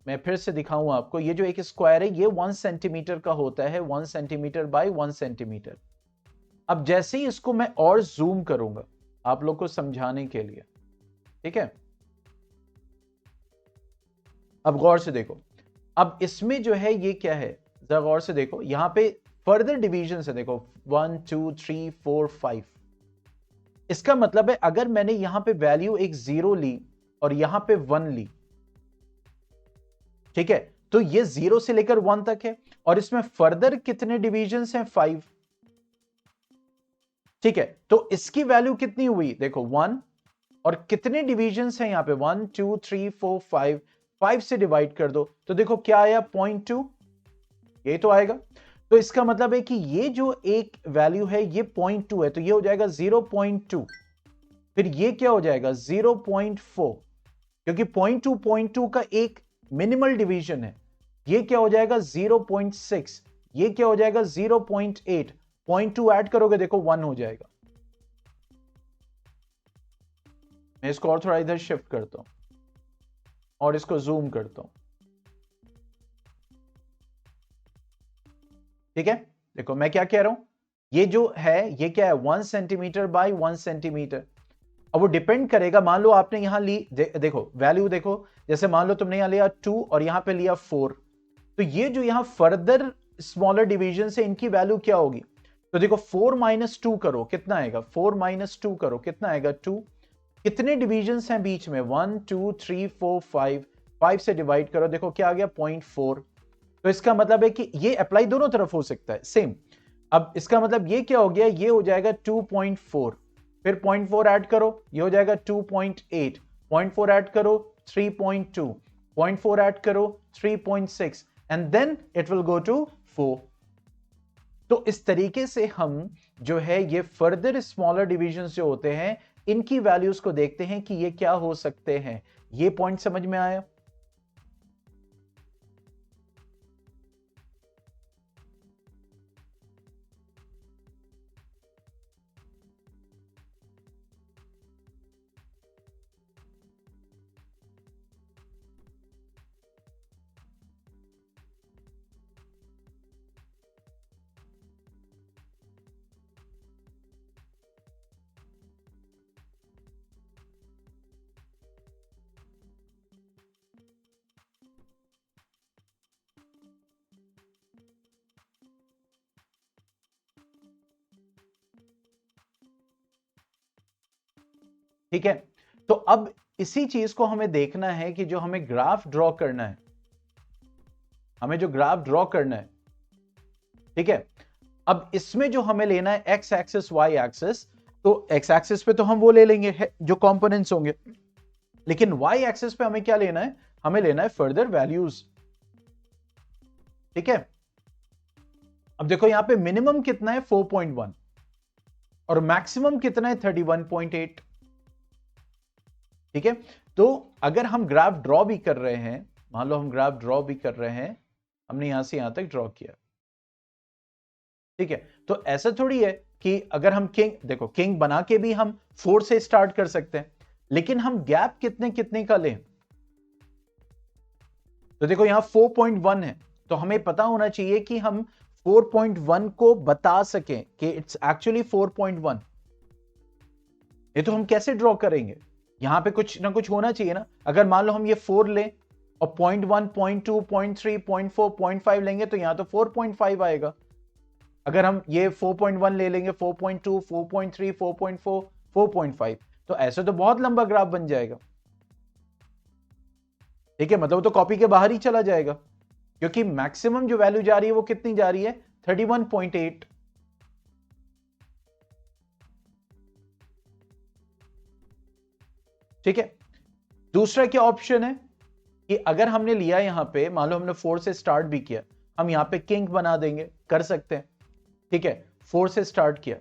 मैं फिर से दिखाऊं आपको, ये जो एक स्क्वायर है ये 1 सेंटीमीटर का होता है, 1 सेंटीमीटर बाय 1 सेंटीमीटर। अब जैसे ही इसको मैं और जूम करूंगा आप लोग को समझाने के लिए, ठीक है, अब गौर से देखो, अब इसमें जो है ये क्या है, जरा गौर से देखो, यहां पे फर्दर डिवीजन है, देखो 1 2 3 4 5। इसका मतलब है अगर मैंने यहां पे वैल्यू एक 0 ली और यहां पे 1 ली, ठीक है, तो ये 0 से लेकर 1 तक है और इसमें फर्दर कितने डिवीजन हैं, 5। ठीक है, तो इसकी वैल्यू कितनी हुई, देखो 1, और कितने डिवीजन्स हैं यहां पे, 1 2 3 4 5, 5 से डिवाइड कर दो तो देखो क्या आया, 0.2, ये तो आएगा। तो इसका मतलब है कि ये जो एक वैल्यू है ये 0.2 है, तो ये हो जाएगा 0.2। फिर ये क्या हो जाएगा 0.4, क्योंकि 0.2 का एक मिनिमल डिवीजन है। ये क्या हो जाएगा 0.6, ये क्या हो जाएगा 0.8, 0.2 ऐड करोगे देखो 1 हो जाएगा। मैं इसको और थोड़ा इधर शिफ्ट करता हूं और इसको जूम करता हूं। ठीक है, देखो मैं क्या कह रहा हूं, ये जो है ये क्या है, 1 सेंटीमीटर बाय 1 सेंटीमीटर। अब वो डिपेंड करेगा, मान लो आपने यहां ली, देखो वैल्यू देखो, जैसे मान लो तुमने यहां लिया 2 और यहां पे लिया 4, तो ये जो यहां फर्दर स्मॉलर डिवीजन से इनकी वैल्यू क्या होगी, तो देखो 4 माइनस 2 करो कितना आएगा, 4 माइनस 2 करो कितना आएगा 2। कितने डिवीजन हैं बीच में, 1 2 3 4 5, 5 से डिवाइड करो देखो क्या आ गया 0.4। तो इसका मतलब है कि ये अप्लाई दोनों तरफ हो सकता है सेम। अब इसका मतलब ये क्या हो गया, ये हो जाएगा 2.4, फिर 0.4 ऐड करो ये हो जाएगा 2.8, 0.4 ऐड करो 3.2, 0.4 ऐड करो 3.6 and then it will go to 4। तो इस तरीके से हम जो है ये फर्दर स्मॉलर डिविजन्स जो होते हैं इनकी वैल्यूज को देखते हैं कि ये क्या हो सकते हैं। ये पॉइंट समझ में आया? ठीक है, तो अब इसी चीज को हमें देखना है कि जो हमें ग्राफ ड्रॉ करना है, हमें जो ग्राफ ड्रॉ करना है, ठीक है, अब इसमें जो हमें लेना है एक्स एक्सिस वाई एक्सिस, तो एक्स एक्सिस पे तो हम वो ले लेंगे जो कंपोनेंट्स होंगे, लेकिन वाई एक्सिस पे हमें क्या लेना है, हमें लेना है फर्दर वैल्यूज। ठीक है, अब देखो यहां पे मिनिमम कितना है 4.1 और मैक्सिमम कितना है 31.8। ठीक है, तो अगर हम ग्राफ ड्रॉ भी कर रहे हैं, मान लो हम ग्राफ ड्रॉ भी कर रहे हैं, हमने यहां से यहां तक ड्रॉ किया, ठीक है, तो ऐसा थोड़ी है कि अगर हम किंग, देखो किंग बना के भी हम 4 से स्टार्ट कर सकते हैं, लेकिन हम गैप कितने कितने का लें, तो देखो यहां 4.1 है, तो हमें पता होना चाहिए कि हम 4.1 को बता सकें कि इट्स एक्चुअली 4.1। ये तो हम कैसे ड्रॉ करेंगे, यहां पे कुछ ना कुछ होना चाहिए ना। अगर मान लो हम ये 4 लें और 0.1, 0.2, 0.3, 0.4, 0.5 लेंगे तो यहां तो 4.5 आएगा। अगर हम ये 4.1 ले लेंगे, 4.2, 4.3, 4.4, 4.5, तो ऐसे तो बहुत लंबा ग्राफ बन जाएगा। ठीक है, मतलब तो कॉपी के बाहर ही चला जाएगा, क्योंकि मैक्सिमम जो वैल्यू जा रही है वो कितनी जा रही है, 31.8। ठीक है, दूसरा क्या ऑप्शन है कि अगर हमने लिया यहां पे, मान लो हमने 4 से स्टार्ट भी किया, हम यहां पे किंग बना देंगे, कर सकते हैं। ठीक है, 4 से स्टार्ट किया,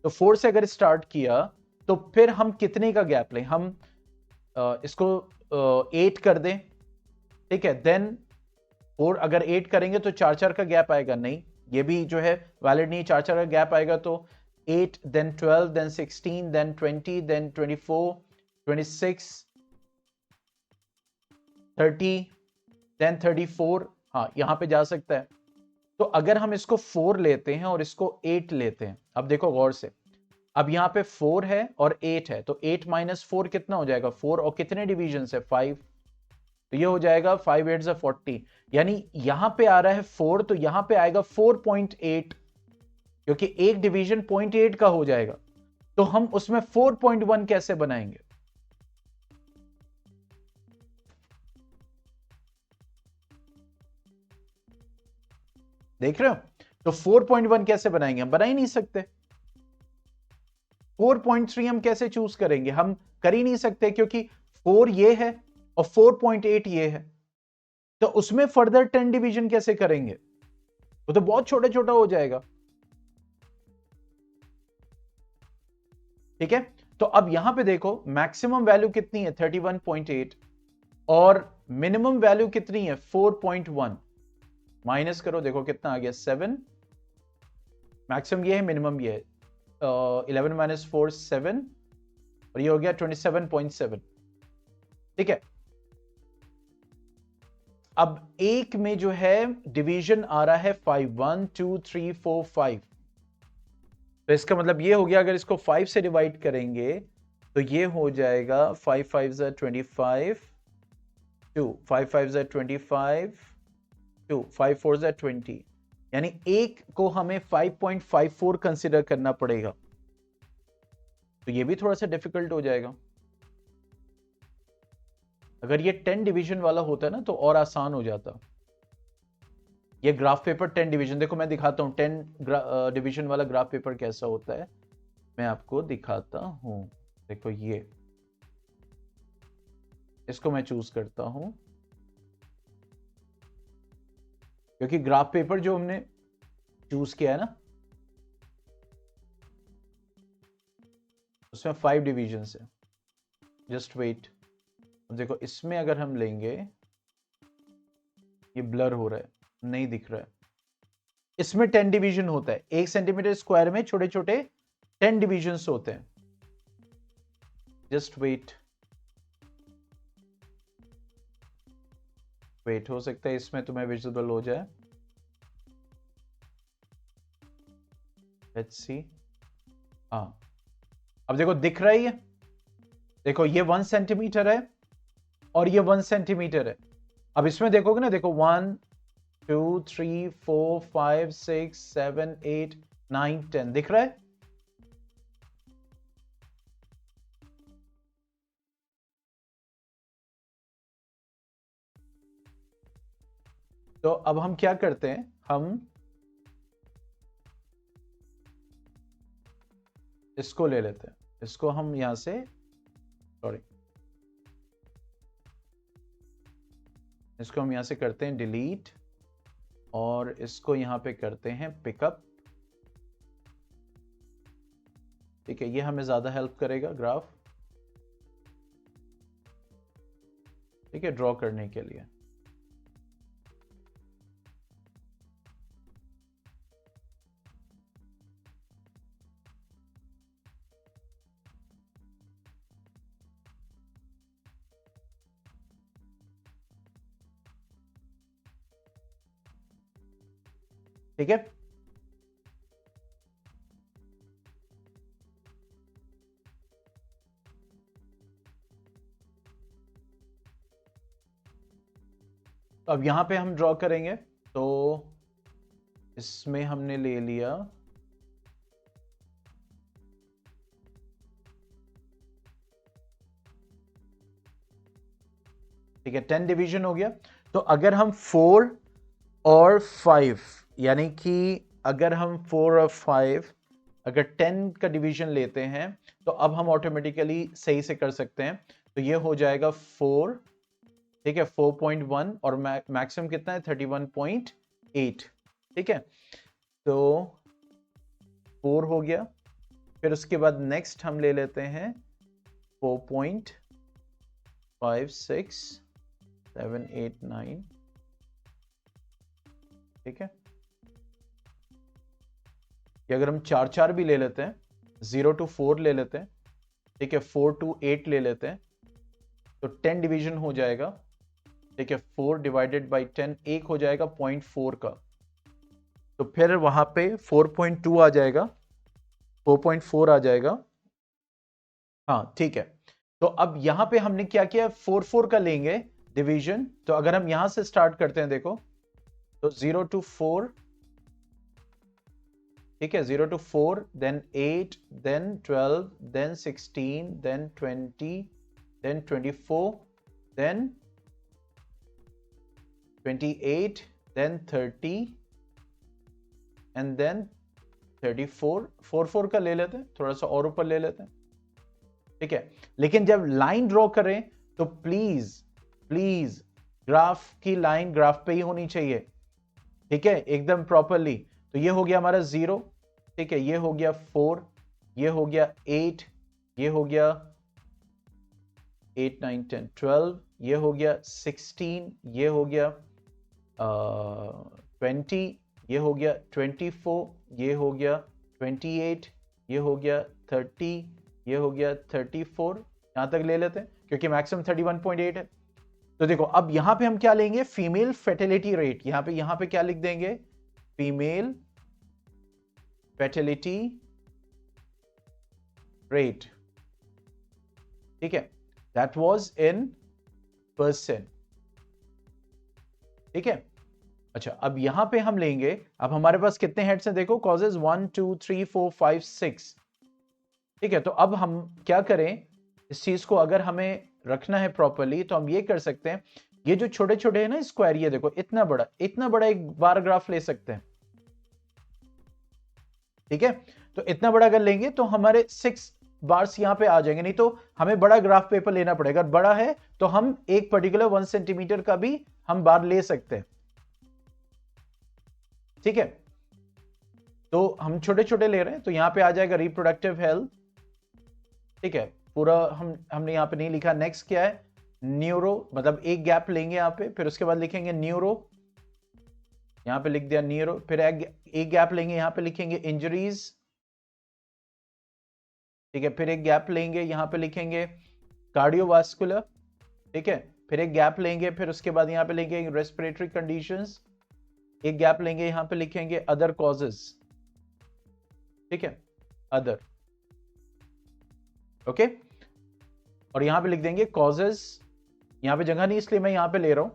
तो 4 से अगर स्टार्ट किया तो फिर हम कितने का गैप लें, हम इसको 8 कर दें। ठीक है, देन 4 अगर 8 करेंगे तो 4 का गैप आएगा, नहीं ये भी जो है वैलिड नहीं, 4 का गैप आएगा। तो 8 then 12 then 16 then 20 then 24 26 30 then 34, हाँ यहां पे जा सकता है। तो अगर हम इसको 4 लेते हैं और इसको 8 लेते हैं, अब देखो गौर से, अब यहां पे 4 है और 8 है, तो 8 माइनस 4 कितना हो जाएगा, 4, और कितने डिवीजन है, 5, तो ये हो जाएगा 5 8 से 40, यानी यहां पे आ रहा है 4, तो यहां पे आएगा 4.8, क्योंकि एक डिवीजन 0.8 का हो जाएगा, तो हम उसमें 4.1 कैसे बनाएंगे। देख रहे हो, तो 4.1 कैसे बनाएंगे, हम बना ही नहीं सकते। 4.3 हम कैसे चूज करेंगे, हम कर ही नहीं सकते, क्योंकि 4 ये है और 4.8 ये है, तो उसमें फर्दर 10 डिवीजन कैसे करेंगे, वो तो बहुत छोटा छोटा हो जाएगा। ठीक है, तो अब यहां पे देखो मैक्सिमम वैल्यू कितनी है, 31.8, और मिनिमम वैल्यू कितनी है, 4.1, माइनस करो, देखो कितना आ गया, 7, मैक्सिमम ये है, मिनिमम ये है, 11 माइनस 4 7, और ये हो गया 27.7। ठीक है, अब एक में जो है डिवीजन आ रहा है 5, 1 2 3 4 5, तो इसका मतलब ये हो गया, अगर इसको 5 से डिवाइड करेंगे तो ये हो जाएगा 5 5 ज़ा 25, 2 5 5 ज़ा 25, 2 5 4 ज़ा 20, यानी एक को हमें 5.54 कंसिडर करना पड़ेगा, तो ये भी थोड़ा सा डिफिकल्ट हो जाएगा। अगर ये 10 डिवीजन वाला होता है ना तो और आसान हो जाता। ये ग्राफ पेपर 10 डिवीजन, देखो मैं दिखाता हूं 10 डिवीजन वाला ग्राफ पेपर कैसा होता है, मैं आपको दिखाता हूं। देखो ये, इसको मैं चूज करता हूं, क्योंकि ग्राफ पेपर जो हमने चूज किया है ना उसमें 5 डिवीजन है। जस्ट वेट, देखो इसमें अगर हम लेंगे, ये ब्लर हो रहा है, नहीं दिख रहा है, इसमें 10 डिवीजन होता है, 1 सेंटीमीटर स्क्वायर में छोटे छोटे 10 डिवीजन होते हैं। जस्ट वेट, वेट हो सकता है इसमें तुम्हें विजिबल हो जाए, लेट्स सी, हाँ अब देखो दिख रहा है ये, देखो ये 1 सेंटीमीटर है और ये 1 सेंटीमीटर है। अब इसमें देखोगे ना, देखो 1 2 3 4 5 6 7 8 9 10 दिख रहा है। तो अब हम क्या करते हैं, हम इसको ले लेते हैं, इसको हम यहां से, सॉरी, इसको हम यहां से करते हैं डिलीट, और इसको यहां पे करते हैं पिकअप। ठीक है, ये हमें ज्यादा हेल्प करेगा ग्राफ, ठीक है, ड्रॉ करने के लिए। ठीक है, अब यहां पे हम ड्रॉ करेंगे, तो इसमें हमने ले लिया ठीक है 10 डिवीजन हो गया। तो अगर हम 4 और 5 यानी कि अगर हम 4 और 5 अगर 10 का डिवीजन लेते हैं तो अब हम ऑटोमेटिकली सही से कर सकते हैं। तो ये हो जाएगा 4 ठीक है 4.1 और मैक्सिमम कितना है 31.8 ठीक है। तो 4 हो गया, फिर उसके बाद नेक्स्ट हम ले लेते हैं 4.5 6 7 8 9 ठीक है। कि अगर हम 4 भी ले लेते हैं 0 to 4 ले लेते हैं ठीक है 4 to 8 ले लेते हैं तो 10 डिवीजन हो जाएगा ठीक है 4 डिवाइडेड बाई 10 एक हो जाएगा 0.4 का, तो फिर वहां पे 4.2 आ जाएगा 4.4 आ जाएगा। हाँ ठीक है, तो अब यहां पे हमने क्या किया 4 का लेंगे डिवीजन। तो अगर हम यहां से स्टार्ट करते हैं देखो तो 0 to 4 ठीक है 0 to 4 then 8 then 12 then 16 then 20 then 24 then 28 then 30 and then 34 4 का ले लेते हैं, थोड़ा सा और ऊपर ले लेते हैं ठीक है। लेकिन जब लाइन ड्रॉ करें तो प्लीज प्लीज ग्राफ की लाइन ग्राफ पे ही होनी चाहिए ठीक है एकदम प्रॉपरली। तो ये हो गया हमारा 0 ठीक है, ये हो गया 4, ये हो गया 8, ये हो गया 8 9 10 12, ये हो गया 16, ये हो गया 20, ये हो गया 24, ये हो गया 28, ये हो गया 30, ये हो गया 34। यहां तक ले लेते हैं क्योंकि मैक्सिमम 31.8 है। तो देखो अब यहां पे हम क्या लेंगे फीमेल फर्टिलिटी रेट, यहां पे क्या लिख देंगे फीमेल फर्टिलिटी रेट ठीक है, दैट वाज इन परसेंट ठीक है। अच्छा अब यहां पे हम लेंगे, अब हमारे पास कितने हेड्स हैं देखो कॉजेज 1 2 3 4 5 6 ठीक है। तो अब हम क्या करें इस चीज को अगर हमें रखना है प्रॉपर्ली तो हम ये कर सकते हैं, ये जो छोटे छोटे हैं ना स्क्वायर, ये देखो इतना बड़ा एक बार ग्राफ ले सकते हैं ठीक है। तो इतना बड़ा अगर लेंगे तो हमारे 6 बार्स यहां पे आ जाएंगे, नहीं तो हमें बड़ा ग्राफ पेपर लेना पड़ेगा। अगर बड़ा है तो हम एक पर्टिकुलर 1 सेंटीमीटर का भी हम बार ले सकते हैं ठीक है। तो हम छोटे छोटे ले रहे हैं तो यहां पे आ जाएगा रिप्रोडक्टिव हेल्थ ठीक है पूरा, हमने यहां पे नहीं लिखा। नेक्स्ट क्या है न्यूरो, मतलब एक गैप लेंगे यहां पे, फिर उसके बाद लिखेंगे न्यूरो, यहां पे लिख दिया न्यूरो, फिर एक गैप लेंगे यहां पे लिखेंगे इंजरीज ठीक है, फिर एक गैप लेंगे यहां पे लिखेंगे कार्डियोवास्कुलर ठीक है, फिर एक गैप लेंगे, फिर उसके बाद यहां पे लिखेंगे रेस्पिरेटरी कंडीशंस, एक गैप लेंगे यहां पे लिखेंगे अदर कॉजेज ठीक है अदर ओके और यहां पे लिख देंगे कॉजेज। यहां पे जगह नहीं इसलिए मैं यहां पे ले रहा हूं,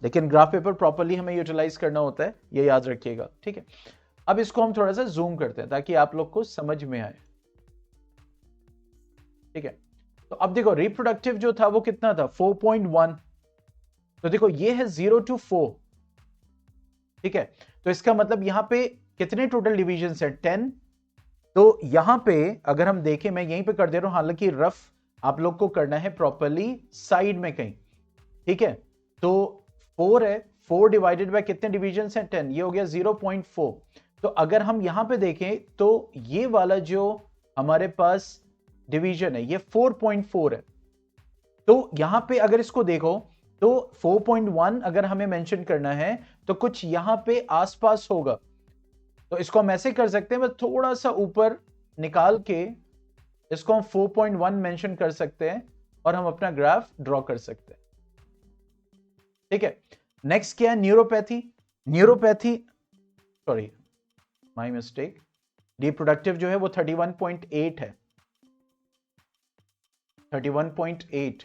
लेकिन ग्राफ पेपर प्रॉपर्ली हमें यूटिलाइज करना होता है, ये याद रखिएगा ठीक है। अब इसको हम थोड़ा सा जूम करते हैं ताकि आप लोग को समझ में आए ठीक है। तो अब देखो रिप्रोडक्टिव जो था वो कितना था 4.1, तो देखो ये है 0 to 4 ठीक है। तो इसका मतलब यहां पे कितने टोटल डिविजन है 10। तो यहां पे अगर हम देखें, मैं यहीं पे कर दे रहा हूं, हालांकि रफ आप लोग को करना है प्रॉपर्ली साइड में कहीं ठीक है। तो 4 है, 4 डिवाइडेड बाय कितने डिविजन हैं 10, ये हो गया 0.4। तो अगर हम यहां पे देखें तो ये वाला जो हमारे पास डिवीजन है ये 4.4 है। तो यहां पे अगर इसको देखो तो 4.1 अगर हमें मेंशन करना है तो कुछ यहां पे आसपास होगा, तो इसको हम ऐसे कर सकते हैं, बस थोड़ा सा ऊपर निकाल के इसको हम 4.1 मेंशन कर सकते हैं और हम अपना ग्राफ ड्रॉ कर सकते हैं ठीक है। नेक्स्ट क्या है neuropathy, sorry my mistake, reproductive जो है वो 31.8 है, 31.8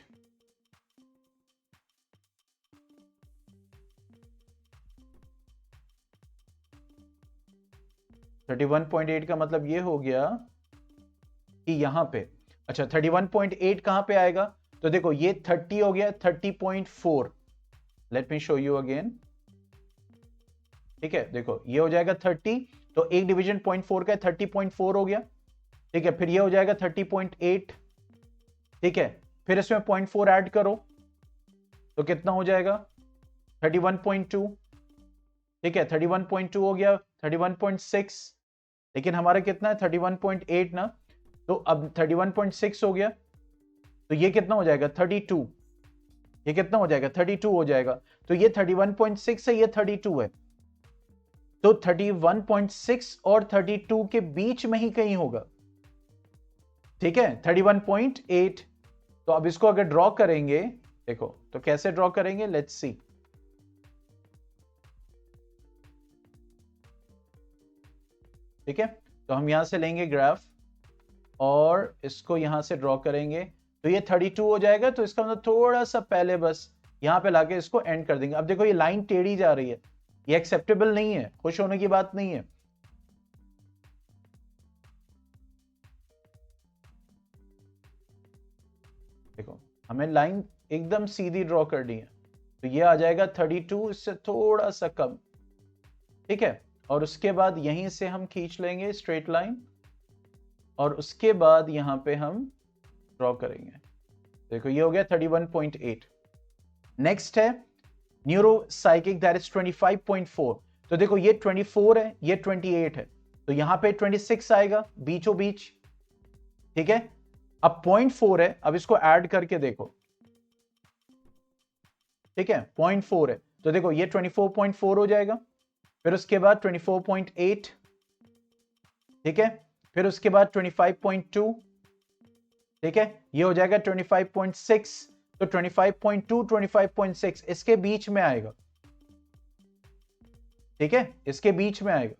31.8 का मतलब ये हो गया कि यहां पे, अच्छा 31.8 कहां पे आएगा, तो देखो ये 30 हो गया, 30.4, let me show you again. ठीक है, देखो ये हो जाएगा 30, तो एक डिवीजन 0.4 का 30.4 हो गया। ठीक है, फिर ये हो जाएगा 30.8। ठीक है, फिर इसमें 0.4 ऐड करो तो कितना हो जाएगा 31.2। ठीक है, 31.2 हो गया, 31.6, लेकिन हमारा कितना है 31.8 ना, तो अब 31.6 हो गया, तो ये कितना हो जाएगा 32, ये कितना हो जाएगा 32 हो जाएगा, तो ये 31.6 है, ये 32 है, तो 31.6 और 32 के बीच में ही कहीं होगा। ठीक है, 31.8। तो अब इसको अगर ड्रॉ करेंगे, देखो तो कैसे ड्रॉ करेंगे, लेट्स सी। ठीक है, तो हम यहां से लेंगे ग्राफ और इसको यहां से ड्रॉ करेंगे, तो ये 32 हो जाएगा, तो इसका मतलब थोड़ा सा पहले बस यहां पे लाके इसको एंड कर देंगे। अब देखो ये लाइन टेढ़ी जा रही है, ये एक्सेप्टेबल नहीं है, खुश होने की बात नहीं है। देखो हमें लाइन एकदम सीधी ड्रॉ करनी है, तो ये आ जाएगा 32, इससे थोड़ा सा कम। ठीक है, और उसके बाद यहीं से हम खींच लेंगे स्ट्रेट लाइन, और उसके बाद यहां पे हम ड्रॉ करेंगे। देखो ये हो गया 31.8। नेक्स्ट है न्यूरोसाइकिक, दैट इज 25.4। तो देखो ये 24 है, ये 28 है, तो यहां पे 26 आएगा बीचों बीच। ठीक है, अब 0.4 है, अब इसको ऐड करके देखो। ठीक है, 0.4 है, तो देखो ये 24.4 हो जाएगा, फिर उसके बाद 24.8। ठीक है, फिर उसके बाद 25.2। ठीक है, ये हो जाएगा 25.6, तो 25.2 25.6 इसके बीच में आएगा। ठीक है, इसके बीच में आएगा,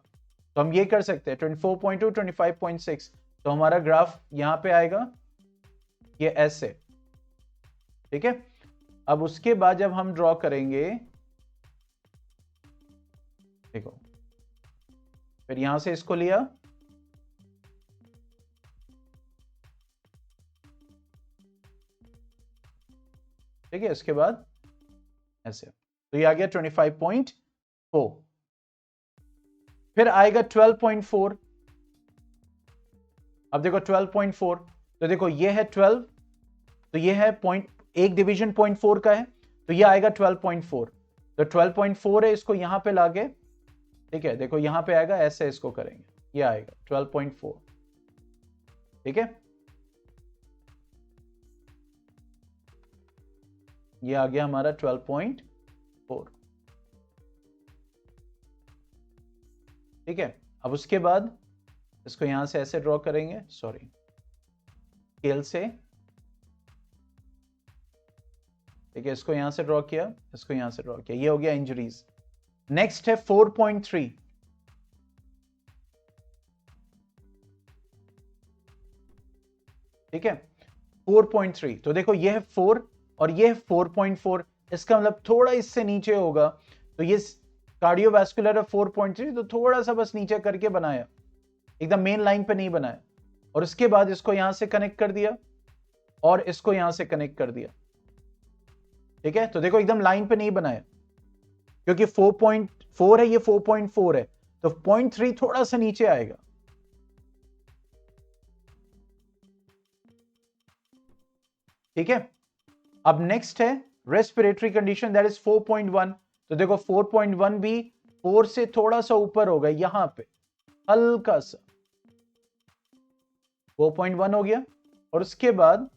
तो हम ये कर सकते हैं 24.2 25.6, तो हमारा ग्राफ यहां पे आएगा ये ऐसे। ठीक है, अब उसके बाद जब हम ड्रॉ करेंगे, देखो फिर यहां से इसको लिया, ठीक है, इसके बाद ऐसे, तो ये आ गया 25.4। फिर आएगा 12.4। अब देखो 12.4, तो देखो ये है 12, तो ये है पॉइंट, एक डिवीजन 0.4 का है, तो ये आएगा 12.4। तो 12.4 है, इसको यहां पे लाके, ठीक है, देखो यहां पे आएगा ऐसे, इसको करेंगे, ये आएगा 12.4। ठीक है, ये आ गया हमारा 12.4। ठीक है, अब उसके बाद इसको यहां से ऐसे ड्रॉ करेंगे, सॉरी स्केल से। ठीक है, इसको यहां से ड्रॉ किया, इसको यहां से ड्रॉ किया, ये हो गया इंजरीज। नेक्स्ट है 4.3। ठीक है, 4.3, तो देखो ये है 4 और ये है 4.4, इसका मतलब थोड़ा इससे नीचे होगा, तो ये कार्डियोवैस्कुलर है 4.3, तो थोड़ा सा बस नीचे करके बनाया, एकदम मेन लाइन पे नहीं बनाया, और उसके बाद इसको यहां से कनेक्ट कर दिया और इसको यहां से कनेक्ट कर दिया। ठीक है, तो देखो एकदम लाइन पे नहीं बनाया, क्योंकि 4.4 है, ये 4.4 है, तो 0.3 थोड़ा सा नीचे आएगा। ठीक है, अब नेक्स्ट है रेस्पिरेटरी कंडीशन, दैट इज 4.1। तो देखो 4.1 भी 4 से थोड़ा सा ऊपर होगा, यहां पे हल्का सा 4.1 हो गया, और उसके बाद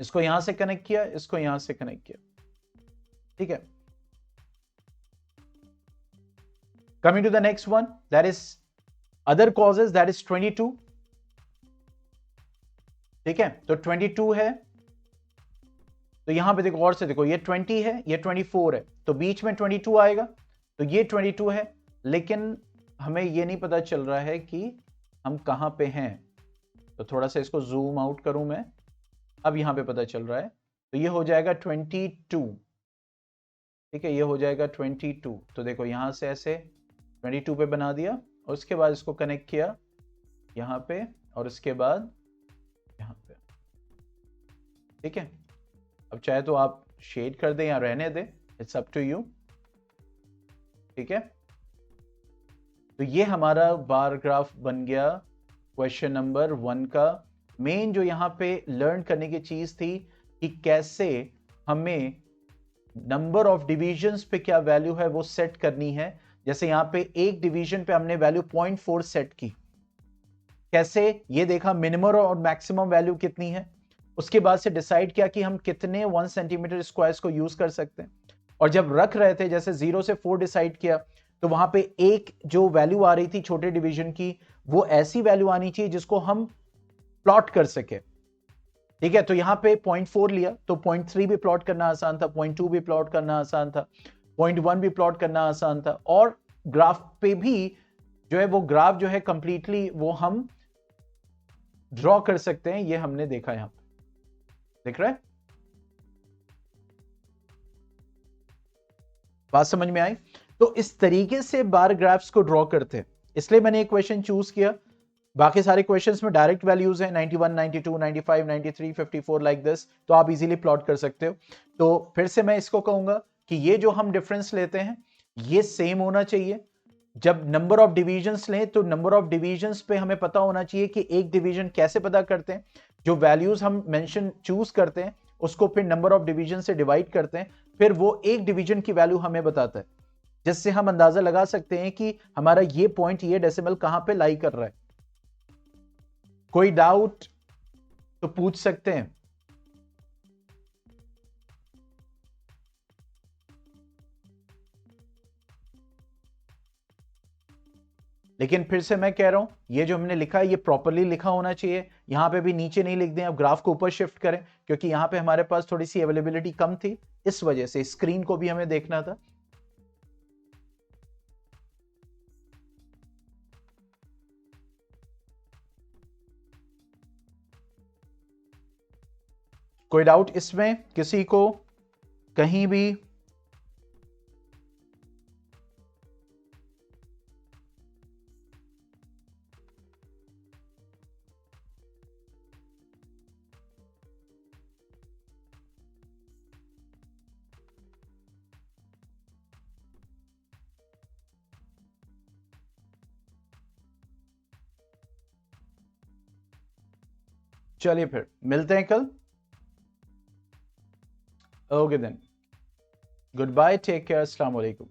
इसको यहां से कनेक्ट किया, इसको यहां से कनेक्ट किया। ठीक है, coming to the next one, that is other causes, that is 22। ठीक है, तो 22 है, तो यहां पे देखो और से देखो, ये 20 है, ये 24 है, तो बीच में 22 आएगा, तो ये 22 है, लेकिन हमें ये नहीं पता चल रहा है कि हम कहां पे हैं, तो थोड़ा सा इसको जूम आउट करूं मैं, अब यहां पे पता चल रहा है, तो ये हो जाएगा 22। ठीक है, ये हो जाएगा 22, तो देखो यहां से ऐसे 22 पे बना दिया, और उसके बाद इसको कनेक्ट किया यहां पे और उसके बाद यहां पे। ठीक है, अब चाहे तो आप शेड कर दें या रहने दें, इट्स अप टू यू। ठीक है, तो ये हमारा बार ग्राफ बन गया क्वेश्चन नंबर 1 का। मेन जो यहां पे लर्न करने की चीज थी कि कैसे हमें नंबर ऑफ डिविजन्स पे क्या वैल्यू है वो सेट करनी है। जैसे यहां पे एक डिवीजन पे हमने वैल्यू 0.4 सेट की, कैसे ये देखा मिनिमम और मैक्सिमम वैल्यू कितनी है, उसके बाद से डिसाइड किया कि हम कितने 1 सेंटीमीटर स्क्वायर को यूज कर सकते हैं। और जब रख रहे थे जैसे 0 से 4 डिसाइड किया, तो वहां पे एक जो वैल्यू आ रही थी छोटे डिवीजन की, वो ऐसी वैल्यू आनी चाहिए जिसको हम प्लॉट कर सके। ठीक है, तो यहां पे 0.4 लिया तो 0.3 भी प्लॉट करना आसान था, 0.2 भी प्लॉट करना आसान था, 0.1 भी प्लॉट करना आसान था। और ग्राफ पे भी जो है वो ग्राफ जो है कंप्लीटली वो हम ड्रॉ कर सकते हैं। ये हमने देखा, यहां पे दिख रहा है, बात समझ में आई। तो इस तरीके से बार ग्राफ्स को ड्रॉ करते हैं, इसलिए मैंने एक क्वेश्चन चूज किया। बाकी सारे क्वेश्चंस में डायरेक्ट वैल्यूज हैं 91, 92, 95, 93, 54 लाइक दिस, तो आप इजीली प्लॉट कर सकते हो। तो फिर से मैं इसको कहूंगा कि ये जो हम डिफरेंस लेते हैं ये सेम होना चाहिए। जब नंबर ऑफ डिविजन्स लें तो नंबर ऑफ डिविजन्स पे हमें पता होना चाहिए कि एक डिवीजन कैसे पता करते हैं। जो वैल्यूज हम मेंशन चूज करते हैं उसको फिर नंबर ऑफ डिवीजन से डिवाइड करते हैं, फिर वो एक डिवीजन की वैल्यू हमें बताता है, जिससे हम अंदाजा लगा सकते हैं कि हमारा ये पॉइंट, ये डेसिमल कहां पे लाई कर रहा है। कोई डाउट तो पूछ सकते हैं। लेकिन फिर से मैं कह रहा हूं, ये जो हमने लिखा है ये प्रॉपरली लिखा होना चाहिए। यहां पे भी नीचे नहीं लिख दें, अब ग्राफ को ऊपर शिफ्ट करें, क्योंकि यहां पे हमारे पास थोड़ी सी अवेलेबिलिटी कम थी, इस वजह से स्क्रीन को भी हमें देखना था। कोई डाउट इसमें किसी को कहीं भी? चलिए फिर मिलते हैं कल। Okay then, good bye, take care, अस्सलाम वालेकुम।